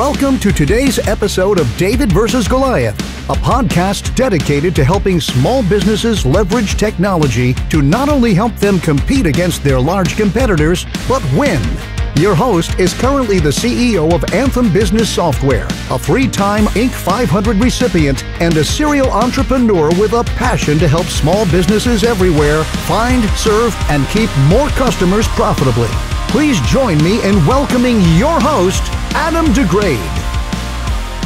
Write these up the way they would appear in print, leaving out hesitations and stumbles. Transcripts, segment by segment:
Welcome to today's episode of David vs. Goliath, a podcast dedicated to helping small businesses leverage technology to not only help them compete against their large competitors, but win. Your host is currently the CEO of Anthem Business Software, a three-time Inc. 500 recipient, and a serial entrepreneur with a passion to help small businesses everywhere find, serve, and keep more customers profitably. Please join me in welcoming your host, Adam DeGraide.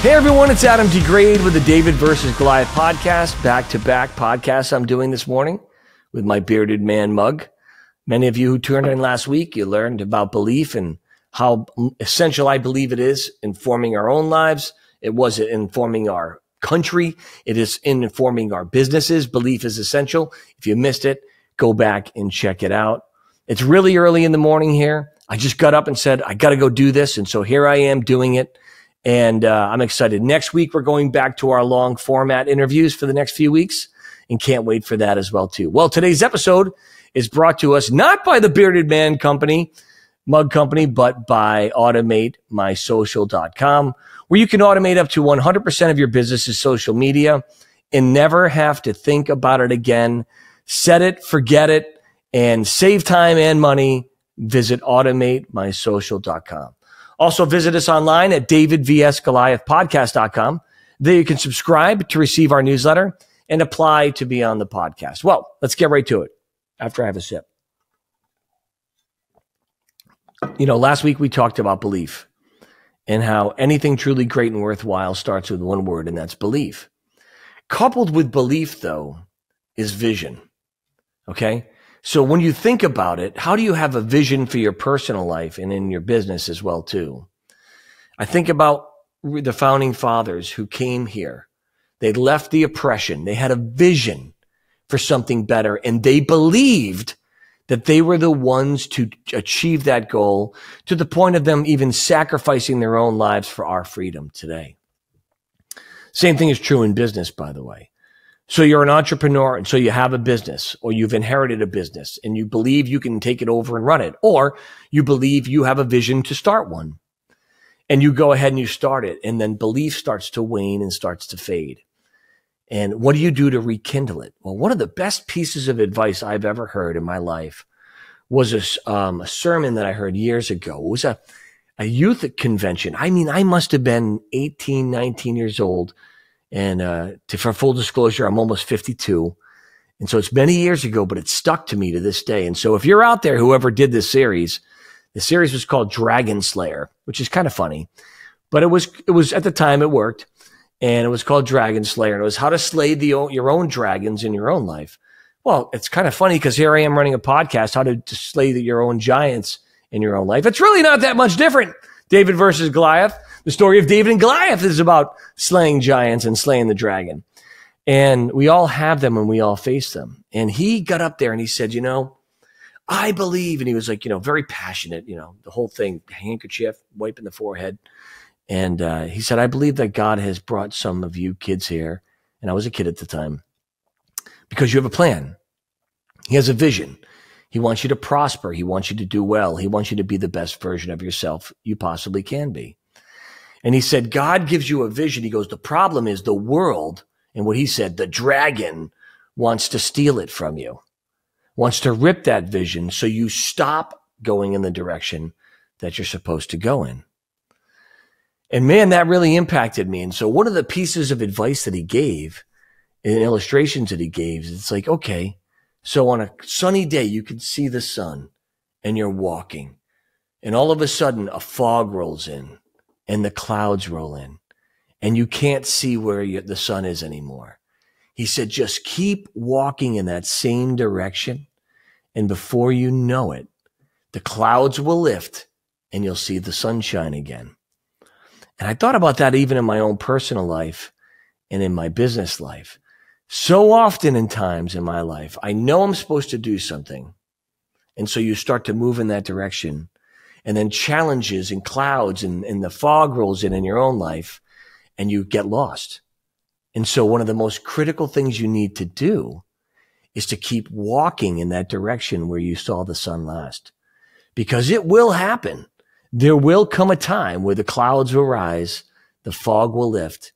Hey everyone, it's Adam DeGraide with the David vs. Goliath podcast, back-to-back podcast I'm doing this morning with my bearded man mug. Many of you who tuned in last week, you learned about belief and how essential I believe it is in forming our own lives. It was informing our country. It is in informing our businesses. Belief is essential. If you missed it, go back and check it out. It's really early in the morning here. I just got up and said, I got to go do this. And so here I am doing it. And I'm excited. Next week, we're going back to our long format interviews for the next few weeks and can't wait for that as well, too. Well, today's episode is brought to us not by the Bearded Man Company, mug company, but by automatemysocial.com, where you can automate up to 100% of your business's social media and never have to think about it again. Set it, forget it, and save time and money. Visit automatemysocial.com. Also visit us online at davidvsgoliathpodcast.com. There you can subscribe to receive our newsletter and apply to be on the podcast. Well, let's get right to it after I have a sip. You know, last week we talked about belief and how anything truly great and worthwhile starts with one word, and that's belief. Coupled with belief, though, is vision. Okay? So when you think about it, how do you have a vision for your personal life and in your business as well, too? I think about the founding fathers who came here. They left the oppression. They had a vision for something better, and they believed that they were the ones to achieve that goal to the point of them even sacrificing their own lives for our freedom today. Same thing is true in business, by the way. So you're an entrepreneur, and so you have a business, or you've inherited a business, and you believe you can take it over and run it, or you believe you have a vision to start one, and you go ahead and you start it, and then belief starts to wane and starts to fade. And what do you do to rekindle it? Well, one of the best pieces of advice I've ever heard in my life was a sermon that I heard years ago. It was a youth convention. I mean, I must have been 18, 19 years old. And for full disclosure, I'm almost 52. And so it's many years ago, but it stuck to me to this day. And so if you're out there, whoever did this series, the series was called Dragon Slayer, which is kind of funny. But it was at the time it worked. And it was called Dragon Slayer. And it was how to slay your own dragons in your own life. Well, it's kind of funny because here I am running a podcast, how to slay your own giants in your own life. It's really not that much different. David versus Goliath. The story of David and Goliath is about slaying giants and slaying the dragon. And we all have them and we all face them. And he got up there and he said, you know, I believe, and he was like, you know, very passionate, you know, the whole thing, handkerchief, wiping the forehead. And he said, I believe that God has brought some of you kids here, and I was a kid at the time, because you have a plan. He has a vision. He wants you to prosper. He wants you to do well. He wants you to be the best version of yourself you possibly can be. And he said, God gives you a vision. He goes, the problem is the world, and what he said, the dragon wants to steal it from you, wants to rip that vision so you stop going in the direction that you're supposed to go in. And man, that really impacted me. And so one of the pieces of advice that he gave, and illustrations that he gave, it's like, okay, so on a sunny day, you can see the sun and you're walking, and all of a sudden a fog rolls in and the clouds roll in and you can't see where the sun is anymore. He said, just keep walking in that same direction. And before you know it, the clouds will lift and you'll see the sunshine again. And I thought about that even in my own personal life and in my business life. So often in times in my life, I know I'm supposed to do something. And so you start to move in that direction, and then challenges and clouds and the fog rolls in your own life, and you get lost. And so one of the most critical things you need to do is to keep walking in that direction where you saw the sun last, because it will happen there will come a time where the clouds will rise, the fog will lift,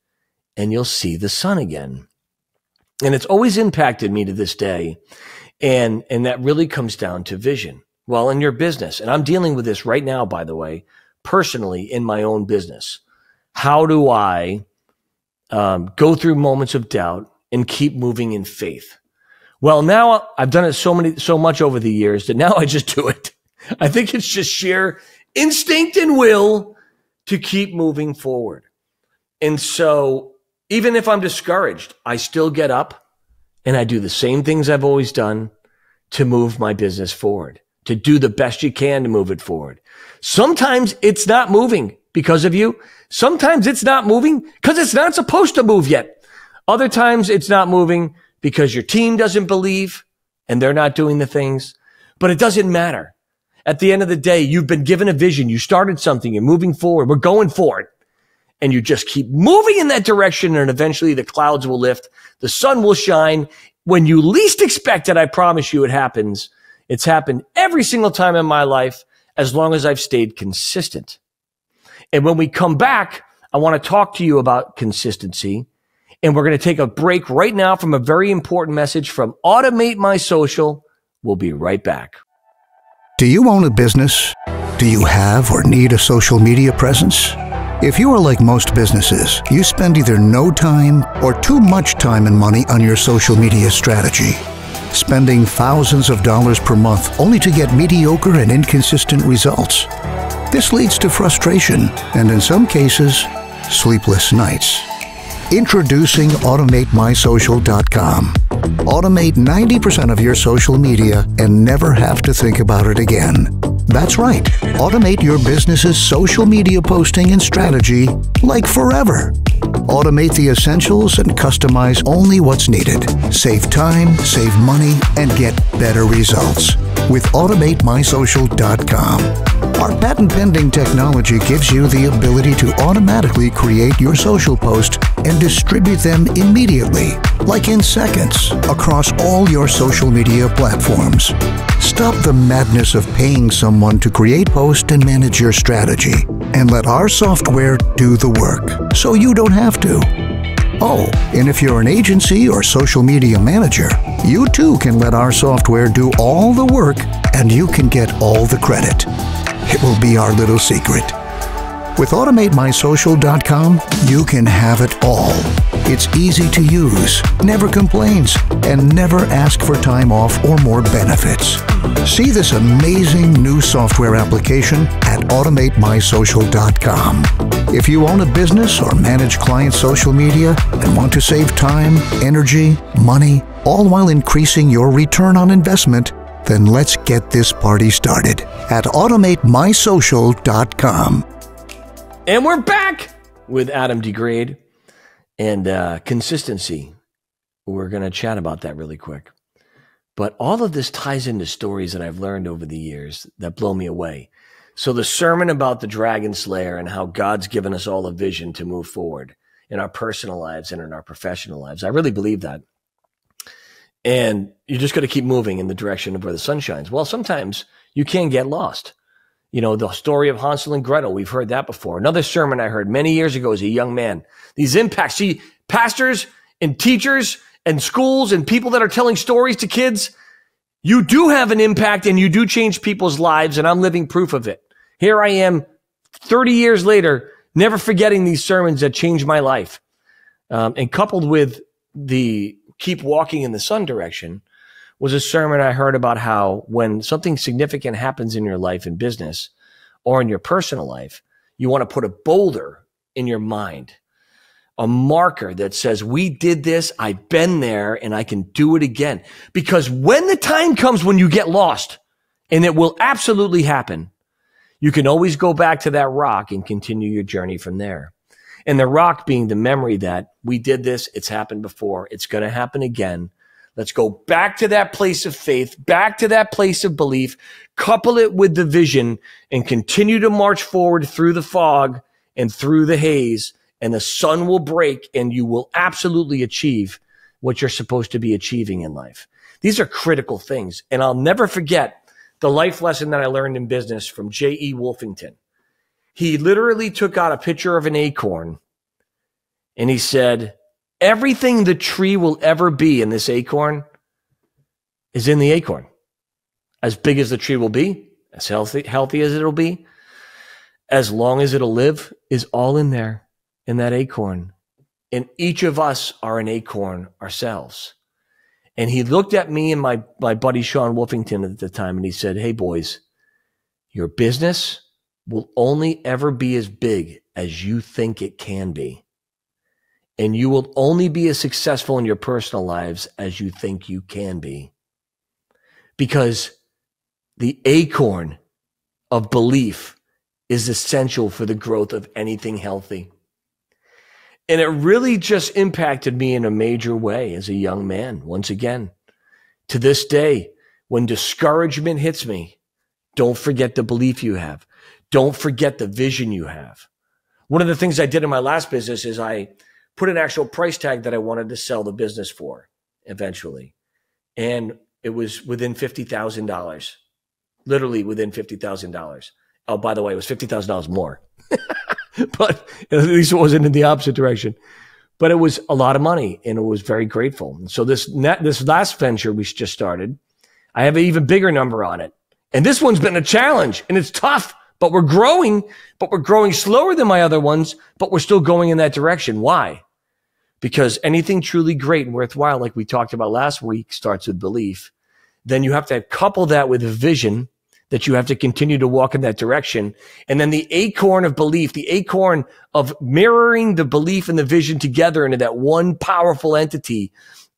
and you'll see the sun again. And it's always impacted me to this day. And that really comes down to vision. Well, in your business, and I'm dealing with this right now, by the way, personally in my own business. How do I go through moments of doubt and keep moving in faith? Well, now I've done it so much over the years that now I just do it. I think it's just sheer instinct and will to keep moving forward. And so even if I'm discouraged, I still get up and I do the same things I've always done to move my business forward, to do the best you can to move it forward. Sometimes it's not moving because of you. Sometimes it's not moving because it's not supposed to move yet. Other times it's not moving because your team doesn't believe and they're not doing the things. But it doesn't matter. At the end of the day, you've been given a vision. You started something. You're moving forward. We're going for it. And you just keep moving in that direction, and eventually the clouds will lift. The sun will shine. When you least expect it, I promise you it happens. It's happened every single time in my life as long as I've stayed consistent. And when we come back, I want to talk to you about consistency. And we're going to take a break right now from a very important message from Automate My Social. We'll be right back. Do you own a business? Do you have or need a social media presence? If you are like most businesses, you spend either no time or too much time and money on your social media strategy, spending thousands of dollars per month only to get mediocre and inconsistent results. This leads to frustration and, in some cases, sleepless nights. Introducing AutomateMySocial.com. Automate 90% of your social media and never have to think about it again. That's right. Automate your business's social media posting and strategy like forever. Automate the essentials and customize only what's needed. Save time, save money, and get better results with AutomateMySocial.com. Our patent-pending technology gives you the ability to automatically create your social post and distribute them immediately, like in seconds, across all your social media platforms. Stop the madness of paying someone to create, post, and manage your strategy, and let our software do the work, so you don't have to. Oh, and if you're an agency or social media manager, you too can let our software do all the work, and you can get all the credit. It will be our little secret. With AutomateMySocial.com, you can have it all. It's easy to use, never complains, and never asks for time off or more benefits. See this amazing new software application at AutomateMySocial.com. If you own a business or manage client social media and want to save time, energy, money, all while increasing your return on investment, then let's get this party started at AutomateMySocial.com. And we're back with Adam DeGraide and consistency. We're going to chat about that really quick. But all of this ties into stories that I've learned over the years that blow me away. So the sermon about the dragon slayer and how God's given us all a vision to move forward in our personal lives and in our professional lives. I really believe that. And you just got to keep moving in the direction of where the sun shines. Well, sometimes you can get lost. You know, the story of Hansel and Gretel, we've heard that before. Another sermon I heard many years ago as a young man. These impacts, see, pastors and teachers and schools and people that are telling stories to kids, you do have an impact and you do change people's lives, and I'm living proof of it. Here I am 30 years later, never forgetting these sermons that changed my life. And coupled with the keep walking in the sun direction was a sermon I heard about how when something significant happens in your life in business or in your personal life, you want to put a boulder in your mind, a marker that says, we did this, I've been there, and I can do it again. Because when the time comes when you get lost, and it will absolutely happen, you can always go back to that rock and continue your journey from there. And the rock being the memory that we did this, it's happened before, it's going to happen again. Let's go back to that place of faith, back to that place of belief, couple it with the vision, and continue to march forward through the fog and through the haze, and the sun will break, and you will absolutely achieve what you're supposed to be achieving in life. These are critical things, and I'll never forget the life lesson that I learned in business from J.E. Wolfington. He literally took out a picture of an acorn and he said, everything the tree will ever be in this acorn is in the acorn. As big as the tree will be, as healthy as it'll be, as long as it'll live, is all in there, in that acorn. And each of us are an acorn ourselves. And he looked at me and my buddy Sean Wolfington at the time, and he said, hey, boys, your business will only ever be as big as you think it can be. And you will only be as successful in your personal lives as you think you can be. Because the acorn of belief is essential for the growth of anything healthy. And it really just impacted me in a major way as a young man. Once again, to this day, when discouragement hits me, don't forget the belief you have. Don't forget the vision you have. One of the things I did in my last business is I put an actual price tag that I wanted to sell the business for eventually. And it was within $50,000, literally within $50,000. Oh, by the way, it was $50,000 more. But at least it wasn't in the opposite direction. But it was a lot of money, and it was very grateful. And so this last venture we just started, I have an even bigger number on it. And this one's been a challenge, and it's tough, but we're growing slower than my other ones, but we're still going in that direction. Why? Because anything truly great and worthwhile, like we talked about last week, starts with belief. Then you have to couple that with a vision that you have to continue to walk in that direction. And then the acorn of belief, the acorn of mirroring the belief and the vision together into that one powerful entity,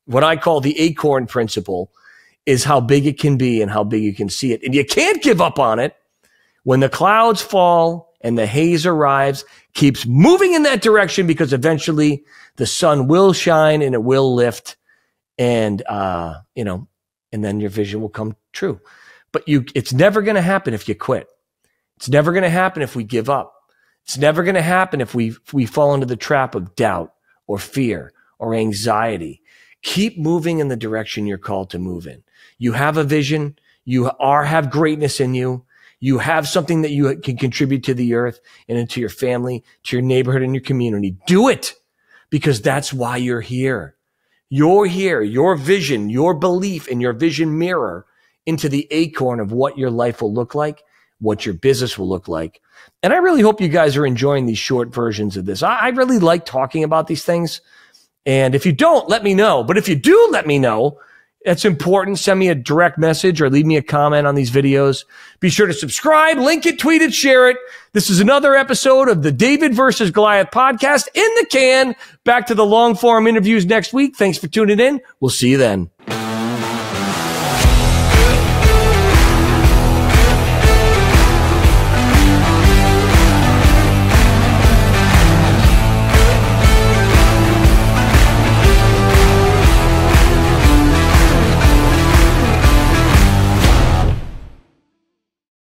what I call the acorn principle, is how big it can be and how big you can see it. And you can't give up on it. When the clouds fall and the haze arrives, keeps moving in that direction, because eventually the sun will shine and it will lift, and and then your vision will come true. But it's never going to happen if you quit. It's never going to happen if we give up. It's never going to happen if we fall into the trap of doubt or fear or anxiety. Keep moving in the direction you're called to move in. You have a vision. You have greatness in you. You have something that you can contribute to the earth and into your family, to your neighborhood and your community. Do it, because that's why you're here. You're here. Your vision, your belief, and your vision mirror into the acorn of what your life will look like, what your business will look like. And I really hope you guys are enjoying these short versions of this. I really like talking about these things. And if you don't, let me know. But if you do, let me know. It's important. Send me a direct message or leave me a comment on these videos. Be sure to subscribe, link it, tweet it, share it. This is another episode of the David versus Goliath podcast in the can. Back to the long form interviews next week. Thanks for tuning in. We'll see you then.